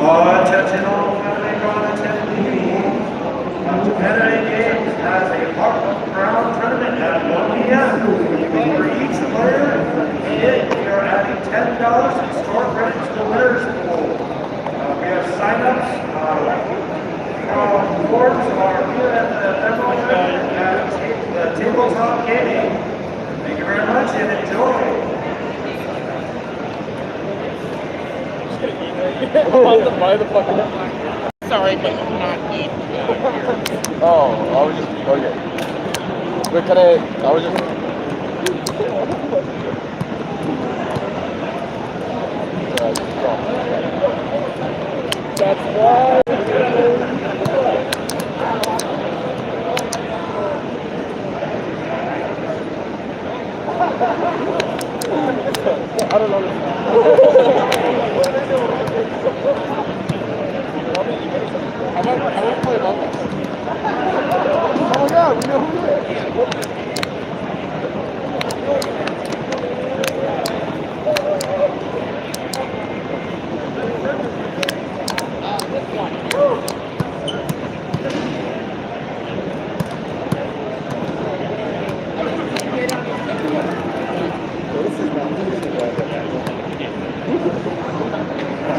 Attention all Fanime attendees. Fanime Games has a Heart Round tournament at 1 p.m. For each player, we are adding $10 in store credit to the winners pool. We have sign-ups. Boards are here at the demo at Tabletop Gaming. Thank you very much and enjoy. Buy the fucking. Sorry, but I'm not eating. Oh, I was just okay. Wait, can I was just. That's why. I don't know. I won't play about this. Oh yeah, we know who it is.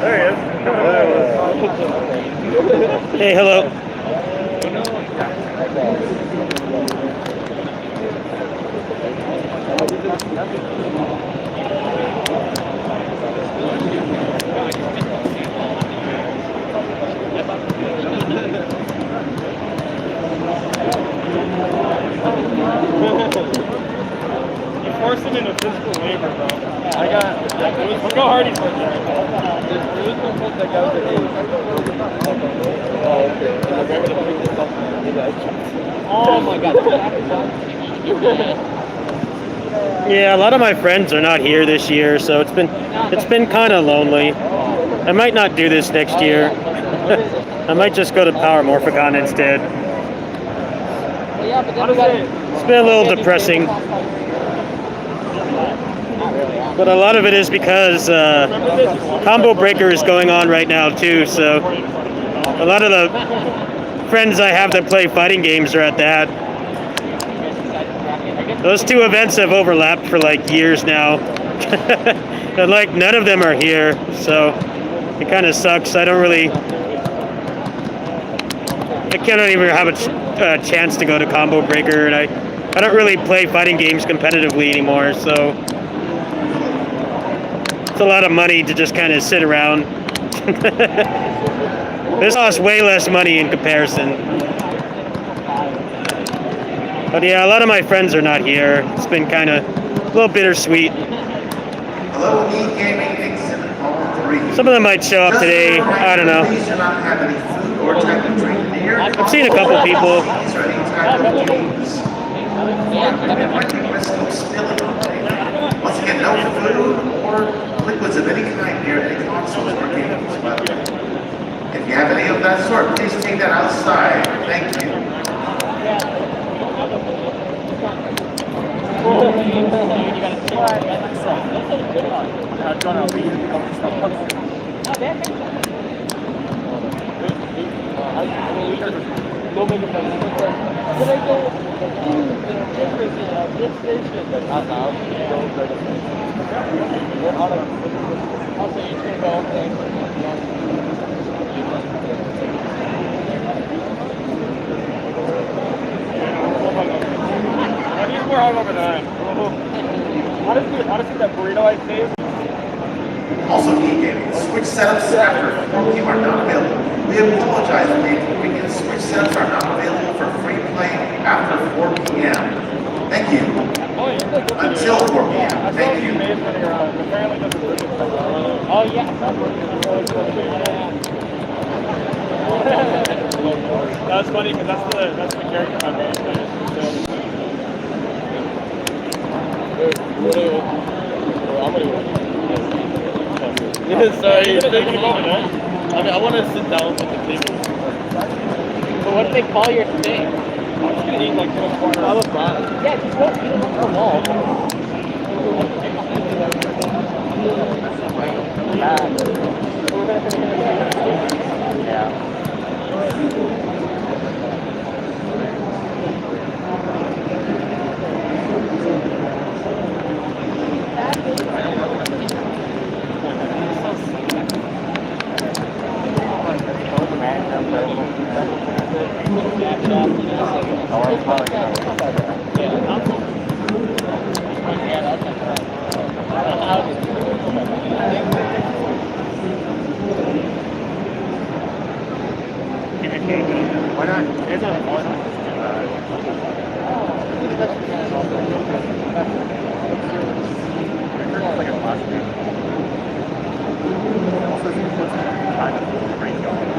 There he is. Hey, hello. You forced him into physical labor, bro. I got. Look how hard he's working right now. Oh my god. Yeah, a lot of my friends are not here this year, so it's been kind of lonely. I might not do this next year. I might just go to Power Morphicon instead. Yeah, but then we got It's been a little depressing, but a lot of it is because Combo Breaker is going on right now too, so a lot of the friends I have that play fighting games are at that. Those two events have overlapped for like years now, and like none of them are here, so it kind of sucks. I cannot even have a chance to go to Combo Breaker, and I don't really play fighting games competitively anymore, so it's a lot of money to just kind of sit around. This costs way less money in comparison. But yeah, a lot of my friends are not here. It's been kind of a little bittersweet. Hello, E-Gaming Exhibit Hall 3. Some of them might show up today. I don't know. Please do not have any food or type of drink near. I've seen a couple people. These are any type of games. It might be risk of spilling. Once again, no food or liquids of any kind near any consoles or games, by the way. If you have any of that sort, please take that outside. Thank you. I need more hungover than honestly, that burrito I saved. Also, E-Gaming, Switch setups after 4 p.m. are not available. We apologize for the inconvenience. Switch setups are not available for free play after 4 p.m. Thank you. Until 4 p.m. Thank you. Oh, yeah. That's funny because that's the character I'm going to Sorry. Thank you over there. I mean, I want to sit down with the table. But what if they call your thing? I'm just going to eat like little corner. I was fine. Yeah, just go eat it on the wall. Why not? It's like a plastic. Also, kind of great going.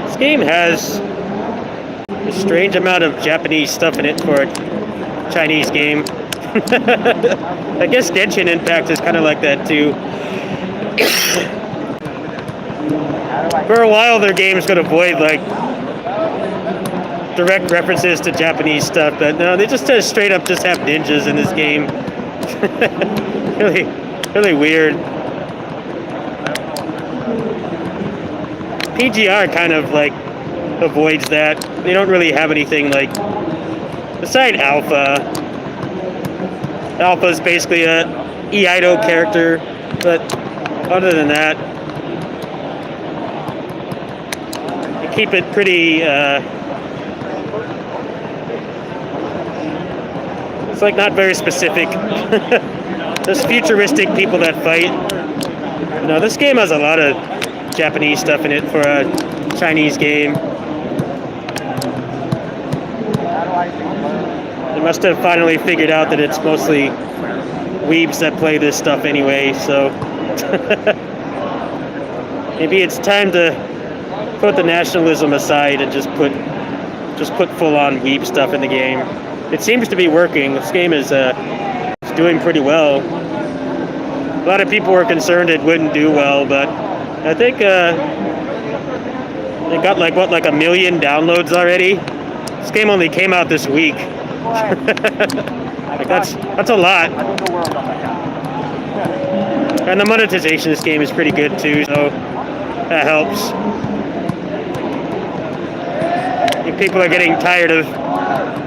This game has a strange amount of Japanese stuff in it for a Chinese game. I guess Genshin Impact is kind of like that too. For a while, their games could avoid like direct references to Japanese stuff, but no, they just straight up just have ninjas in this game. really weird. PGR kind of like avoids that. They don't really have anything like, beside Alpha. Alpha is basically a Eido character, but other than that, they keep it pretty, it's like not very specific. There's futuristic people that fight. You know, this game has a lot of Japanese stuff in it for a Chinese game. They must have finally figured out that it's mostly weebs that play this stuff anyway, so maybe it's time to put the nationalism aside and just put full-on weeb stuff in the game. It seems to be working. This game is doing pretty well. A lot of people were concerned it wouldn't do well, but I think it got like 1 million downloads already. This game only came out this week. Like that's a lot. And the monetization of this game is pretty good too, so that helps. I think people are getting tired of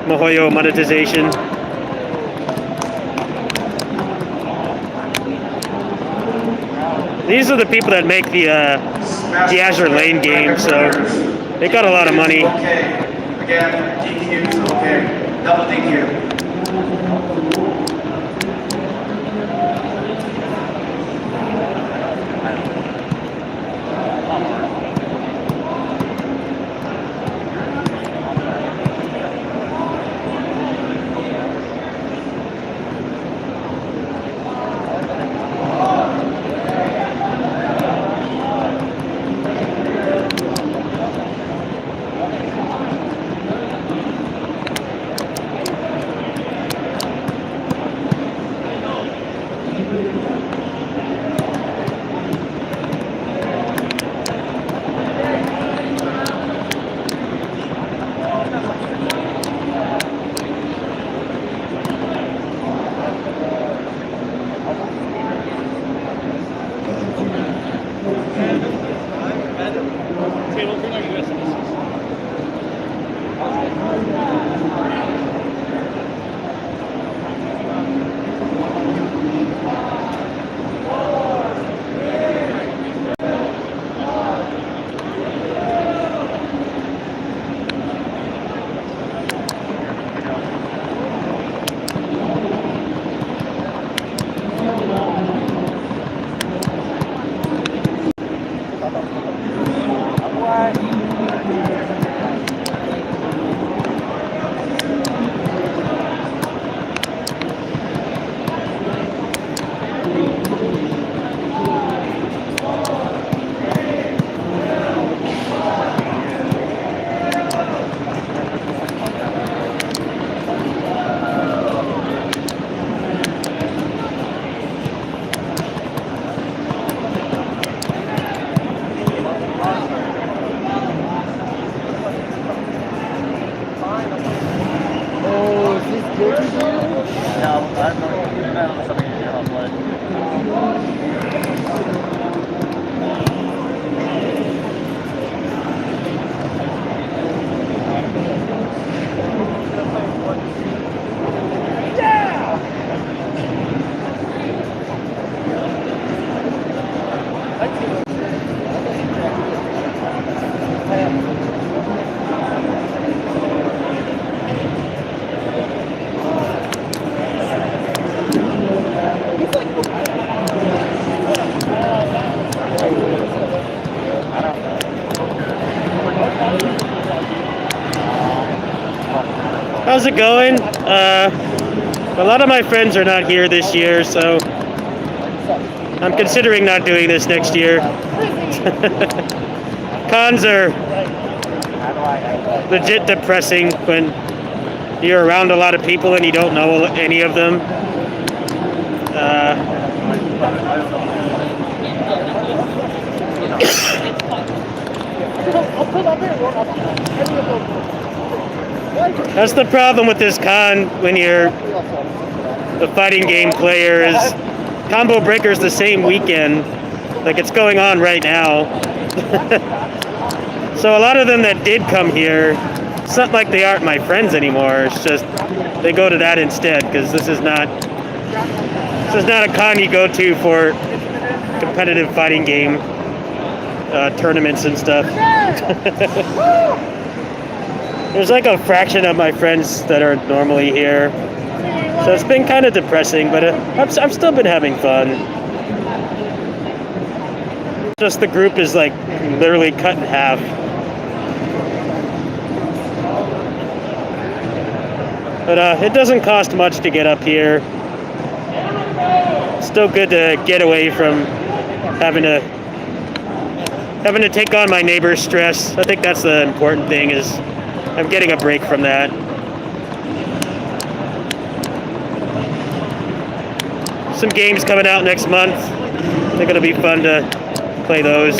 MiHoYo monetization. These are the people that make the Azure Lane game, so they got a lot of money. Okay. Again, DQ is okay. Double DQ. How's it going? A lot of my friends are not here this year, so I'm considering not doing this next year. Cons are legit depressing when you're around a lot of people and you don't know any of them. That's the problem with this con when you're a fighting game player is Combo Breaker's the same weekend. Like it's going on right now. So a lot of them that did come here, it's not like they aren't my friends anymore. It's just they go to that instead because this is not a con you go to for competitive fighting game tournaments and stuff. There's like a fraction of my friends that are normally here, so it's been kind of depressing. But I've still been having fun. Just the group is like literally cut in half. But it doesn't cost much to get up here. Still good to get away from having to take on my neighbor's stress. I think that's the important thing, is I'm getting a break from that. Some games coming out next month. I think it'll be fun to play those.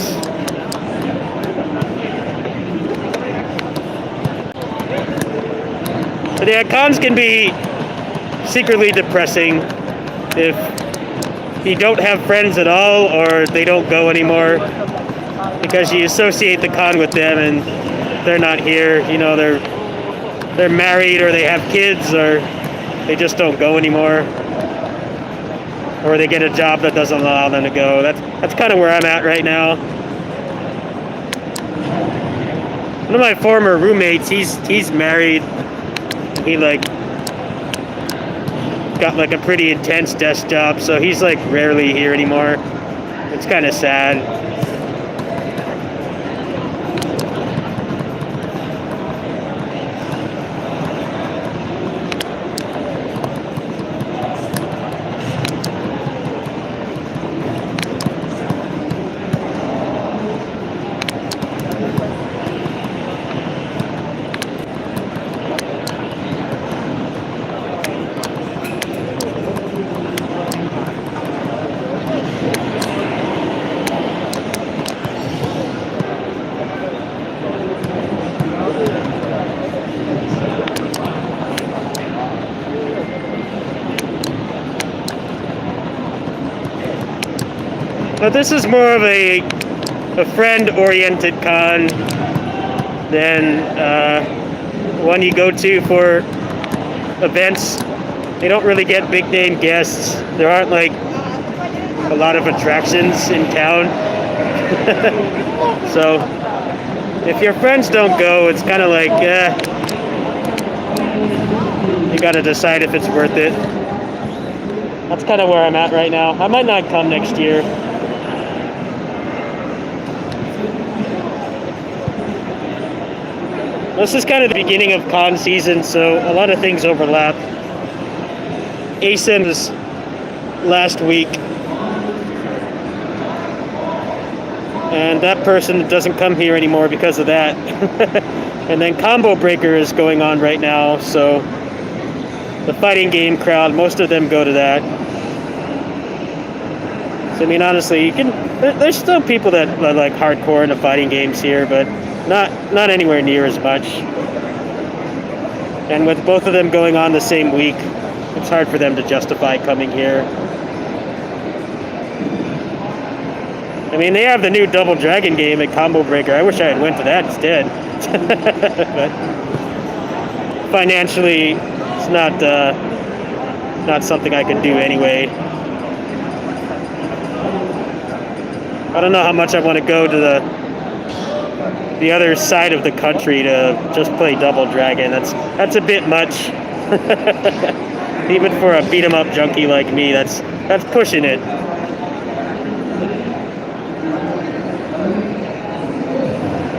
But yeah, cons can be secretly depressing if you don't have friends at all or they don't go anymore, because you associate the con with them and they're not here. You know, they're married or they have kids or they just don't go anymore, or they get a job that doesn't allow them to go. That's kind of where I'm at right now. One of my former roommates, he's married. He like got like a pretty intense desk job, so he's like rarely here anymore. It's kind of sad. But this is more of a friend-oriented con than one you go to for events. They don't really get big-name guests. There aren't like a lot of attractions in town. So if your friends don't go, it's kind of like, you got to decide if it's worth it. That's kind of where I'm at right now. I might not come next year. This is kind of the beginning of con season, so a lot of things overlap. ASIN was last week, and that person doesn't come here anymore because of that. And then Combo Breaker is going on right now, so the fighting game crowd, most of them go to that. So I mean, honestly, there's still people that are like hardcore into fighting games here, but not anywhere near as much. And with both of them going on the same week, it's hard for them to justify coming here. I mean, they have the new Double Dragon game at Combo Breaker. I wish I had went to that instead. But financially, it's not something I can do anyway. I don't know how much I want to go to the other side of the country to just play Double Dragon. That's a bit much. Even for a beat 'em up junkie like me, that's pushing it.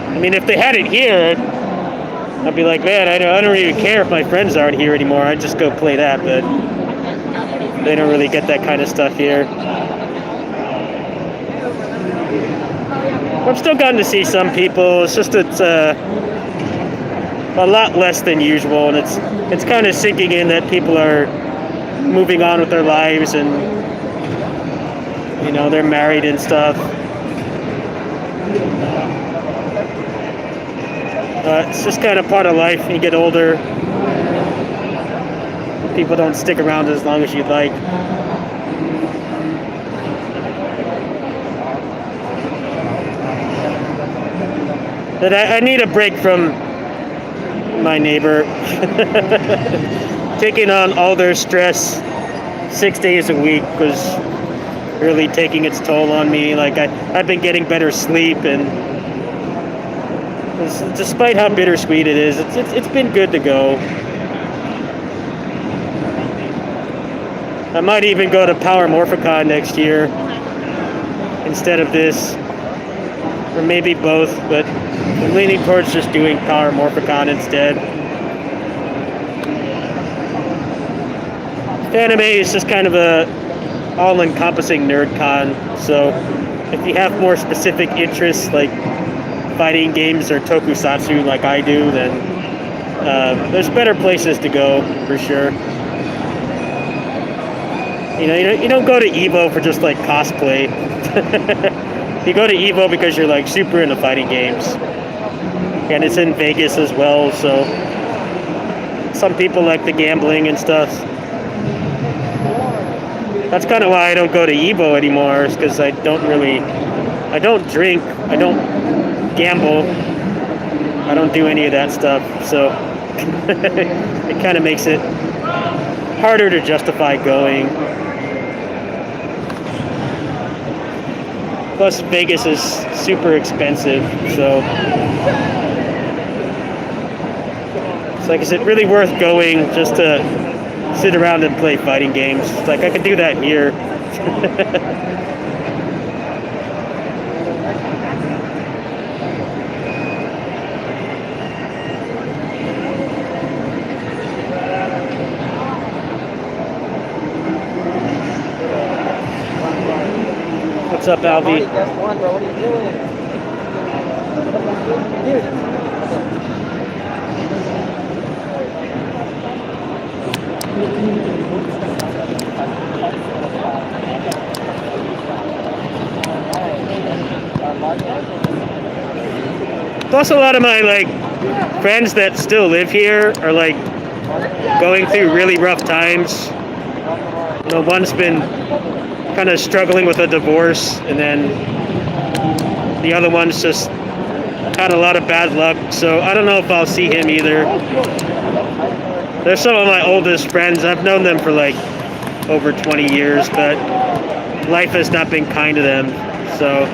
I mean, if they had it here, I'd be like, man, I don't even care if my friends aren't here anymore. I'd just go play that, but they don't really get that kind of stuff here. I've still gotten to see some people. It's just it's a lot less than usual, and it's kind of sinking in that people are moving on with their lives, and you know, they're married and stuff. It's just kind of part of life. When you get older, people don't stick around as long as you'd like. that I need a break from my neighbor. Taking on all their stress 6 days a week was really taking its toll on me. Like I've been getting better sleep, and despite how bittersweet it is, it's been good to go. I might even go to Power Morphicon next year instead of this, or maybe both, but I'm leaning towards just doing Power Morphicon instead. Fanime is just kind of a all-encompassing nerd con, so if you have more specific interests like fighting games or tokusatsu like I do, then there's better places to go for sure. You don't go to Evo for just like cosplay. You go to Evo because you're like super into fighting games, and it's in Vegas as well. So some people like the gambling and stuff. That's kind of why I don't go to Evo anymore, is because I don't drink, I don't gamble, I don't do any of that stuff. So it kind of makes it harder to justify going. Plus, Vegas is super expensive, so it's like, is it really worth going just to sit around and play fighting games? It's like, I could do that here. What's up, Alvy? Just one, bro. What are you doing? Plus, a lot of my like friends that still live here are like going through really rough times. One's been kind of struggling with a divorce, and then the other one's just had a lot of bad luck. So I don't know if I'll see him either. They're some of my oldest friends. I've known them for like over 20 years, but life has not been kind to them. So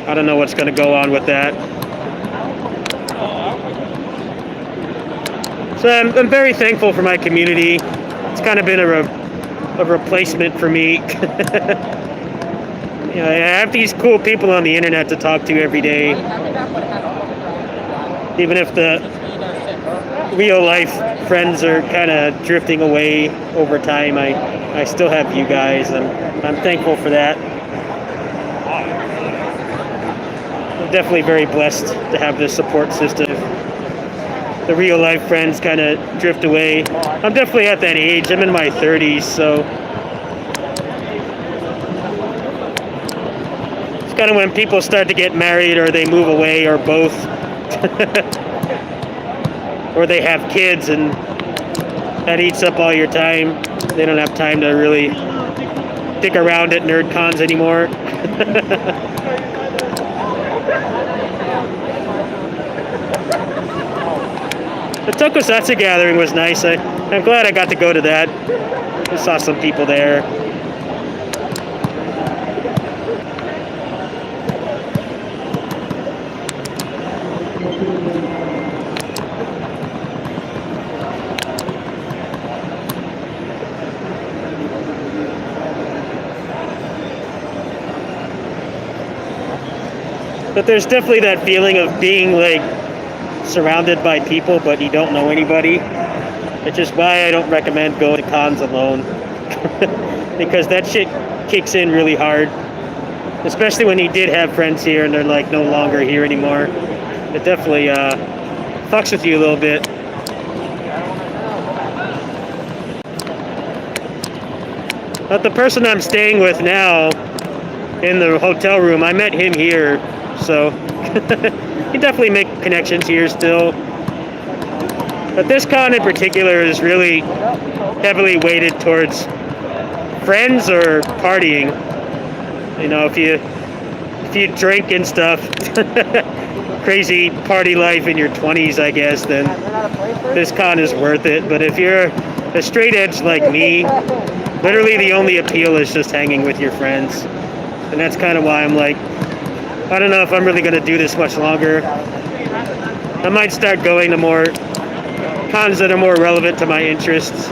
I don't know what's going to go on with that. So I'm very thankful for my community. It's kind of been a replacement for me. I have these cool people on the internet to talk to every day. Even if the real life friends are kind of drifting away over time, I still have you guys, and I'm thankful for that. I'm definitely very blessed to have this support system. The real life friends kind of drift away. I'm definitely at that age. I'm in my 30s, so it's kind of when people start to get married, or they move away, or both. Or they have kids, and that eats up all your time. They don't have time to really stick around at nerd cons anymore. The Tokusatsu gathering was nice. I'm glad I got to go to that. I saw some people there. But there's definitely that feeling of being like surrounded by people, but you don't know anybody. Which is why I don't recommend going to cons alone. Because that shit kicks in really hard. Especially when you did have friends here and they're like no longer here anymore. It definitely fucks with you a little bit. But the person I'm staying with now in the hotel room, I met him here, so you definitely make connections here still. But this con in particular is really heavily weighted towards friends or partying. You know, if you if you drink and stuff, crazy party life in your 20s, I guess, then this con is worth it. But if you're a straight edge like me, literally the only appeal is just hanging with your friends. And that's kind of why I'm like, I don't know if I'm really going to do this much longer. I might start going to more cons that are more relevant to my interests.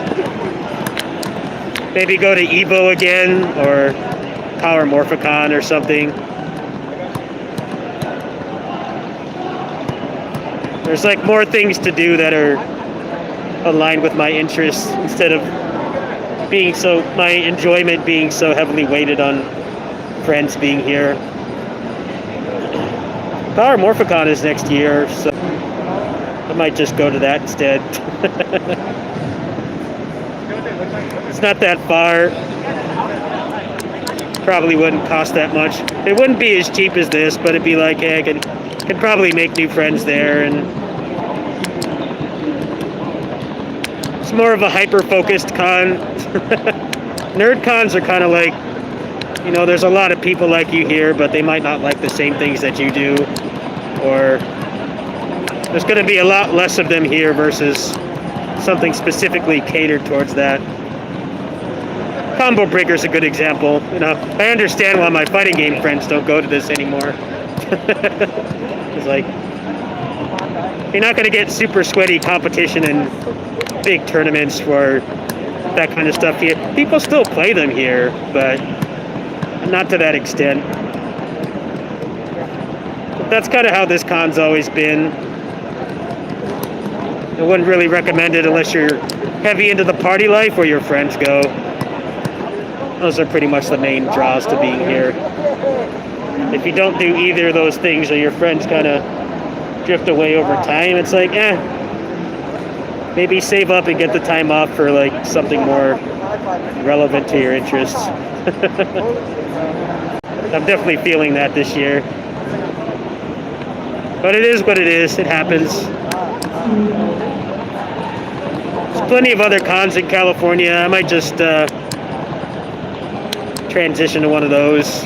Maybe go to Evo again, or Power Morphicon or something. There's like more things to do that are aligned with my interests instead of being so, my enjoyment being so heavily weighted on friends being here. Power Morphicon is next year, so I might just go to that instead. It's not that far. Probably wouldn't cost that much. It wouldn't be as cheap as this, but it'd be like, hey, I could probably make new friends there, and it's more of a hyper-focused con. Nerd cons are kind of like, you know, there's a lot of people like you here, but they might not like the same things that you do, or there's going to be a lot less of them here versus something specifically catered towards that. Combo Breaker's a good example. You know, I understand why my fighting game friends don't go to this anymore. It's like, you're not going to get super sweaty competition in big tournaments for that kind of stuff here. People still play them here, but not to that extent. That's kind of how this con's always been. I wouldn't really recommend it unless you're heavy into the party life or your friends go. Those are pretty much the main draws to being here. If you don't do either of those things, or your friends kind of drift away over time, it's like, maybe save up and get the time off for like something more relevant to your interests. I'm definitely feeling that this year. But it is what it is. It happens. There's plenty of other cons in California. I might just transition to one of those.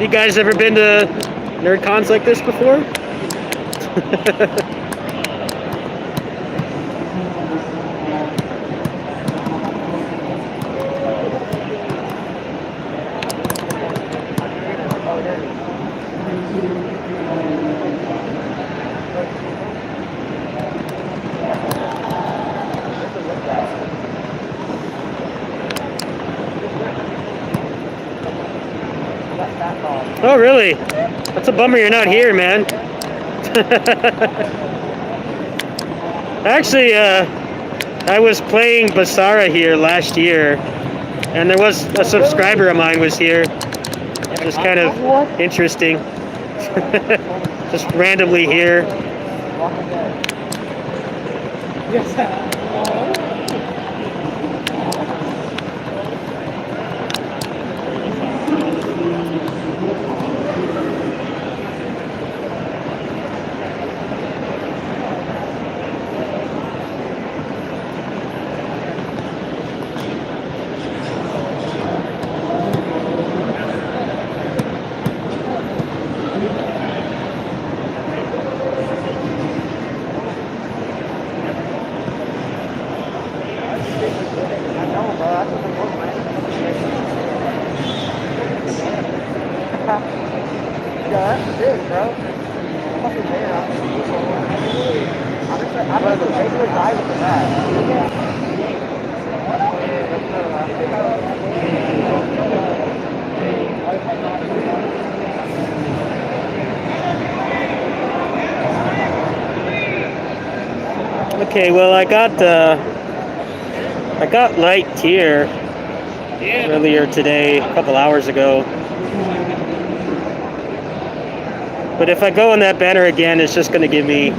You guys ever been to nerd cons like this before? Oh, really? That's a bummer you're not here, man. Actually, I was playing Basara here last year, and there was a subscriber of mine was here. Just kind of interesting. Just randomly here. Okay, well I got light tier earlier today, a couple hours ago. But if I go on that banner again, it's just gonna give me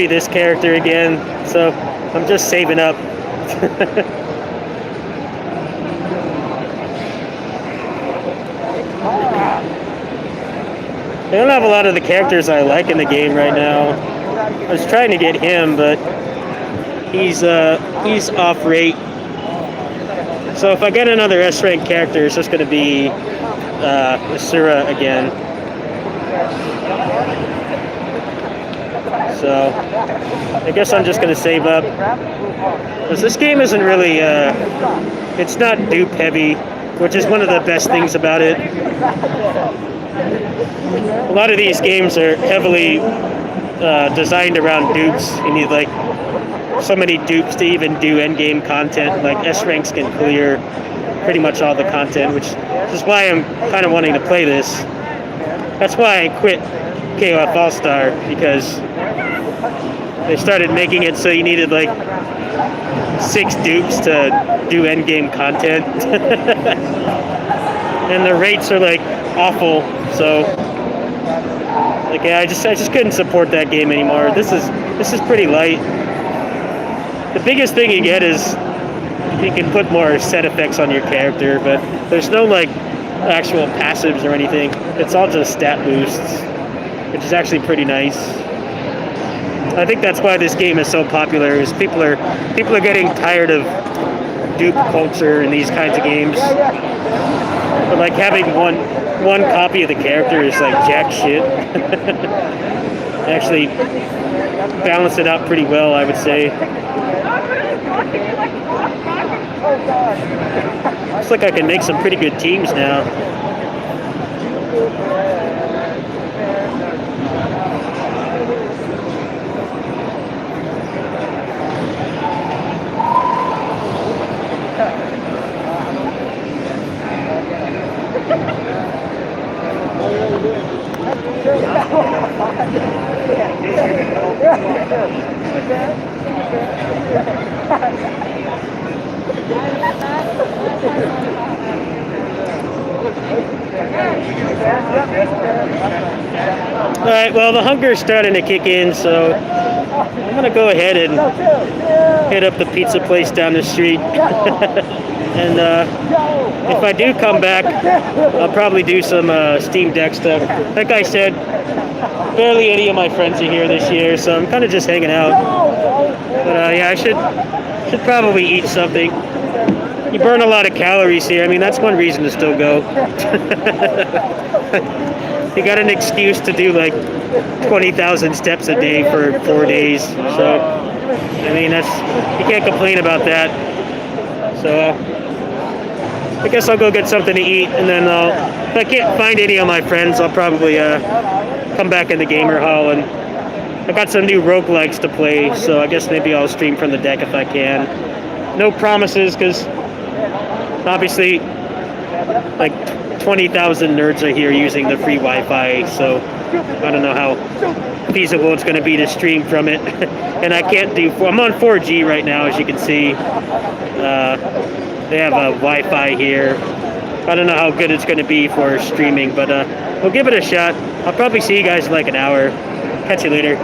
this character again. So I'm just saving up. I don't have a lot of the characters I like in the game right now. I was trying to get him, but he's off rate. So if I get another S rank character, it's just going to be Asura again. So I guess I'm just going to save up. Because this game isn't really, it's not dupe heavy, which is one of the best things about it. A lot of these games are heavily designed around dupes. You need like so many dupes to even do endgame content. Like S ranks can clear pretty much all the content, which is why I'm kind of wanting to play this. That's why I quit KOF All Star, because they started making it so you needed like 6 dupes to do endgame content, and the rates are like awful. So like, yeah, I just couldn't support that game anymore. This is pretty light. The biggest thing you get is you can put more set effects on your character, but there's no like actual passives or anything. It's all just stat boosts, which is actually pretty nice. I think that's why this game is so popular, is people are getting tired of dupe culture in these kinds of games. But like having one copy of the character is like jack shit. Actually balance it out pretty well, I would say. Looks like I can make some pretty good teams now. Alright, well the hunger's starting to kick in, so I'm gonna go ahead and hit up the pizza place down the street. And if I do come back, I'll probably do some Steam Deck stuff. Like I said, barely any of my friends are here this year, so I'm kind of just hanging out. But yeah, I should probably eat something. You burn a lot of calories here. I mean, that's one reason to still go. You got an excuse to do like 20,000 steps a day for 4 days. So, I mean, you can't complain about that. So, I guess I'll go get something to eat, and then if I can't find any of my friends, I'll probably come back in the gamer hall. And I got some new roguelikes to play, so I guess maybe I'll stream from the deck if I can. No promises, because obviously, like 20,000 nerds are here using the free Wi-Fi, so I don't know how feasible it's going to be to stream from it. And I can't I'm on 4G right now, as you can see. They have a Wi-Fi here. I don't know how good it's going to be for streaming, but we'll give it a shot. I'll probably see you guys in like an hour. Catch you later.